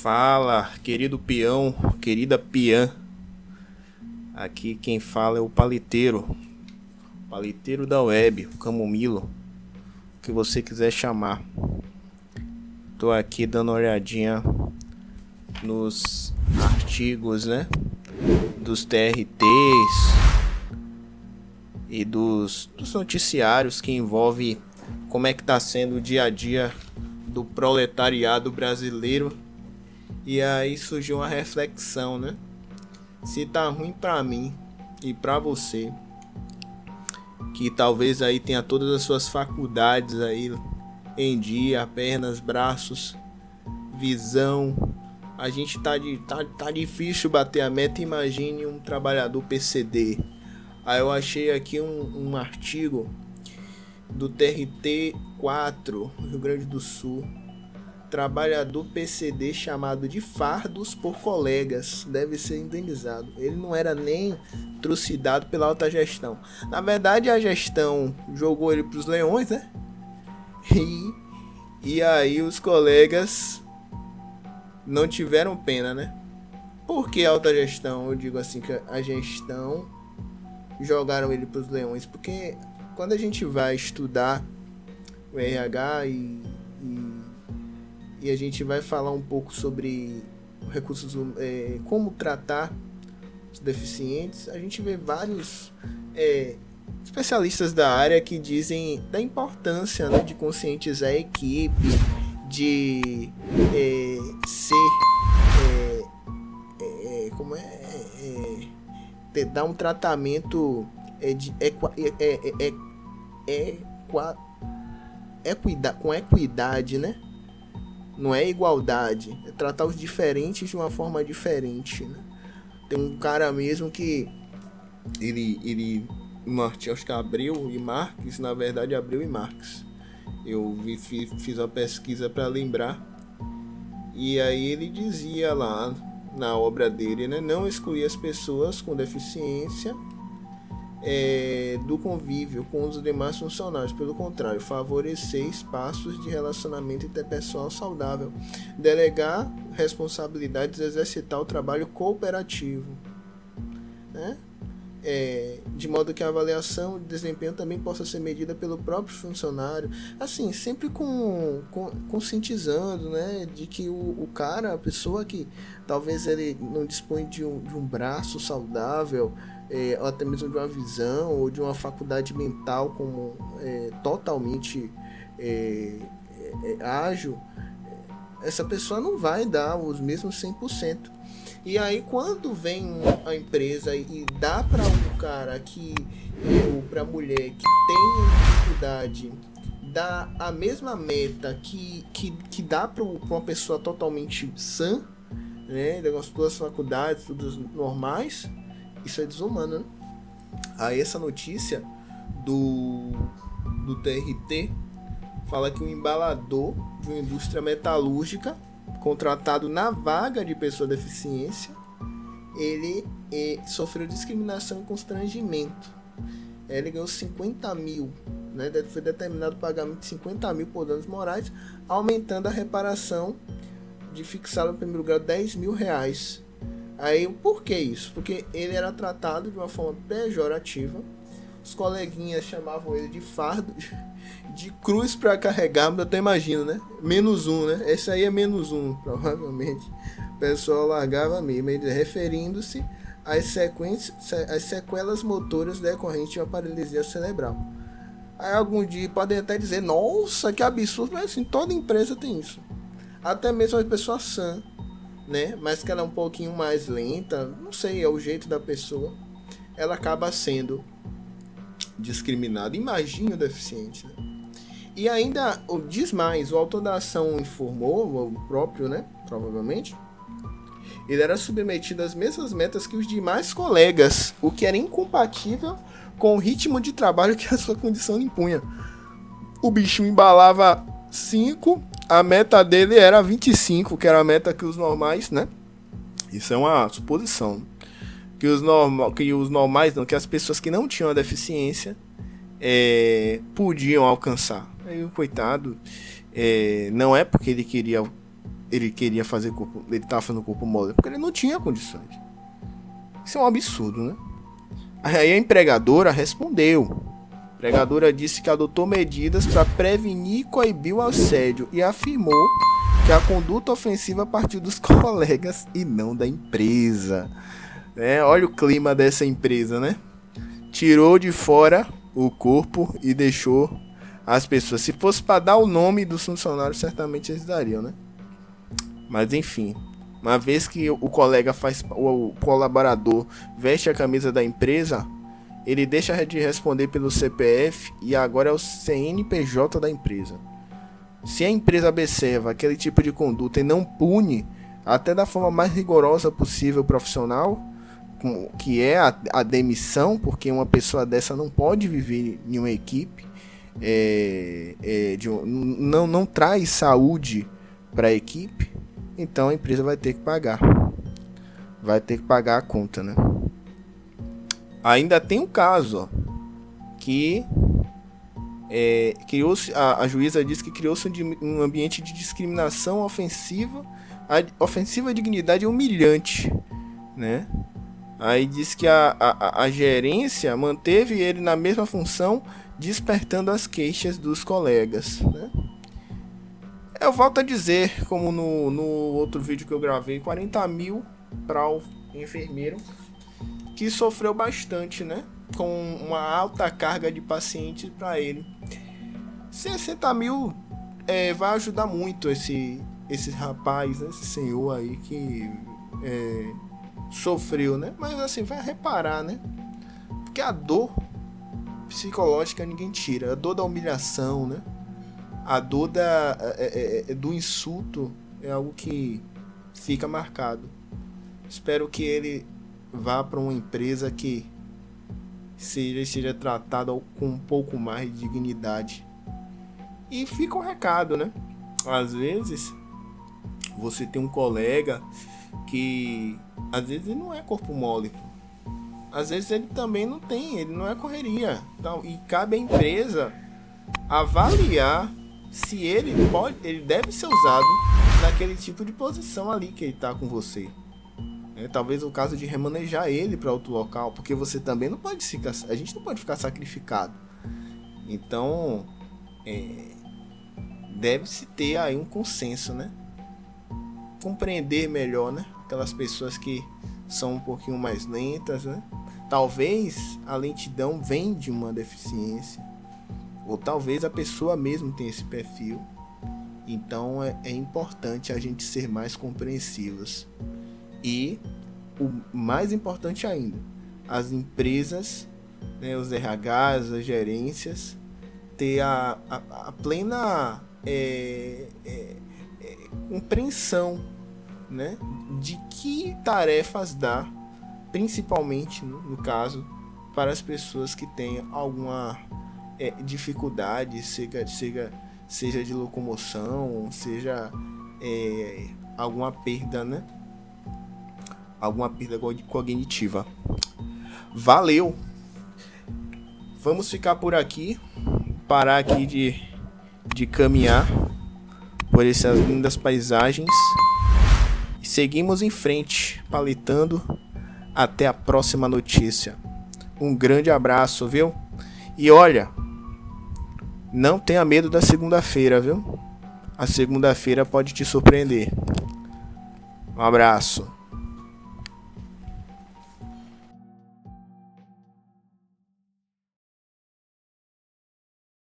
Fala, querido peão, querida peã. Aqui quem fala é o paliteiro da web, o camomilo, o que você quiser chamar. Tô aqui dando uma olhadinha nos artigos, né, dos TRTs e dos noticiários que envolve como é que tá sendo o dia a dia do proletariado brasileiro. E aí surgiu uma reflexão, né? Se tá ruim pra mim e pra você, que talvez aí tenha todas as suas faculdades aí em dia, pernas, braços, visão, a gente tá difícil bater a meta. Imagine um trabalhador PCD. Aí eu achei aqui um artigo do TRT 4, Rio Grande do Sul. Trabalhador PCD chamado de fardos por colegas deve ser indenizado. Ele não era nem trucidado pela alta gestão. Na verdade, a gestão jogou ele pros leões, né? E aí os colegas não tiveram pena, né? Por que alta gestão? Eu digo assim, que a gestão jogaram ele pros leões. Porque quando a gente vai estudar o RH e a gente vai falar um pouco sobre recursos, como tratar os deficientes, a gente vê vários especialistas da área que dizem da importância, né, de conscientizar a equipe, de dar um tratamento com equidade, né? Não é igualdade, é tratar os diferentes de uma forma diferente, né? Tem um cara mesmo que acho que Abreu e Marques, na verdade Abreu e Marques. Eu fiz uma pesquisa para lembrar, e aí ele dizia lá na obra dele, né, não excluir as pessoas com deficiência do convívio com os demais funcionários, pelo contrário, favorecer espaços de relacionamento interpessoal saudável, delegar responsabilidades, exercitar o trabalho cooperativo, né? De modo que a avaliação de desempenho também possa ser medida pelo próprio funcionário, assim, sempre conscientizando, né, de que o cara, a pessoa que talvez ele não dispõe de um braço saudável, ou até mesmo de uma visão ou de uma faculdade mental como totalmente ágil, essa pessoa não vai dar os mesmos 100%. E aí quando vem a empresa e dá para um cara ou para a mulher que tem dificuldade, dá a mesma meta que dá para uma pessoa totalmente sã, né, com as suas faculdades, todas normais, isso é desumano, né? Aí essa notícia do TRT fala que um embalador de uma indústria metalúrgica contratado na vaga de pessoa com deficiência, ele sofreu discriminação e constrangimento. Ele ganhou 50 mil, né? Foi determinado o pagamento de 50 mil por danos morais, aumentando a reparação de fixá-lo em primeiro grau 10 mil reais. Aí, por que isso? Porque ele era tratado de uma forma pejorativa. Os coleguinhas chamavam ele de fardo, de cruz para carregar, eu até imagino, né? -1, né? Esse aí é -1, provavelmente. O pessoal largava mesmo, ele referindo-se às sequelas motoras decorrentes de uma paralisia cerebral. Aí algum dia podem até dizer, nossa, que absurdo, mas assim, toda empresa tem isso. Até mesmo a pessoa sã, né? Mas que ela é um pouquinho mais lenta, não sei, é o jeito da pessoa, ela acaba sendo discriminada. Imagina o deficiente, né? E ainda diz mais, o autor da ação informou, o próprio, né, provavelmente, ele era submetido às mesmas metas que os demais colegas, o que era incompatível com o ritmo de trabalho que a sua condição lhe impunha. O bicho embalava 5, a meta dele era 25, que era a meta que os normais, né? Isso é uma suposição. Que os normais, não, que as pessoas que não tinham a deficiência podiam alcançar. Aí o coitado, não é porque ele queria ele queria fazer corpo, ele tava fazendo corpo mole? Porque ele não tinha condições. Isso é um absurdo, né? Aí a empregadora respondeu. A empregadora disse que adotou medidas para prevenir e coibir o assédio e afirmou que a conduta ofensiva partiu dos colegas e não da empresa. Olha o clima dessa empresa, né? Tirou de fora o corpo e deixou as pessoas. Se fosse para dar o nome dos funcionários, certamente eles dariam, né? Mas enfim, uma vez que o colaborador veste a camisa da empresa, ele deixa de responder pelo CPF e agora é o CNPJ da empresa. Se a empresa observa aquele tipo de conduta e não pune, até da forma mais rigorosa possível profissional, que é a demissão, porque uma pessoa dessa não pode viver em uma equipe, não traz saúde para a equipe, então a empresa vai ter que pagar. Vai ter que pagar a conta, né? Ainda tem um caso, ó, que criou-se, a juíza disse que criou-se um ambiente de discriminação ofensiva à dignidade humilhante, né? Aí diz que a gerência manteve ele na mesma função, despertando as queixas dos colegas, né? Eu volto a dizer, como no outro vídeo que eu gravei, 40 mil para o enfermeiro, que sofreu bastante, né? Com uma alta carga de pacientes para ele. 60 mil vai ajudar muito esse rapaz, esse senhor aí que sofreu, né? Mas assim, vai reparar, né? Porque a dor psicológica ninguém tira. A dor da humilhação, né? A dor do insulto é algo que fica marcado. Espero que ele vá para uma empresa que seja tratado com um pouco mais de dignidade. E fica um recado, né? Às vezes você tem um colega que às vezes ele não é corpo mole, às vezes ele também ele não é correria, então, e cabe à empresa avaliar se ele deve ser usado naquele tipo de posição ali que ele está com você. Talvez o caso de remanejar ele para outro local, porque você também não pode ficar, a gente não pode ficar sacrificado. Então deve-se ter aí um consenso, né? Compreender melhor, né? Aquelas pessoas que são um pouquinho mais lentas, né? Talvez a lentidão vem de uma deficiência, ou talvez a pessoa mesmo tenha esse perfil. Então é importante a gente ser mais compreensivos. E o mais importante ainda, as empresas, né, os RHs, as gerências, ter a plena compreensão, né, de que tarefas dar, principalmente no caso, para as pessoas que têm alguma dificuldade, seja de locomoção, seja alguma perda, né? Alguma perda cognitiva. Valeu! Vamos ficar por aqui. Parar aqui de caminhar por essas lindas paisagens. E seguimos em frente, paletando. Até a próxima notícia. Um grande abraço, viu? E olha, não tenha medo da segunda-feira, viu? A segunda-feira pode te surpreender. Um abraço.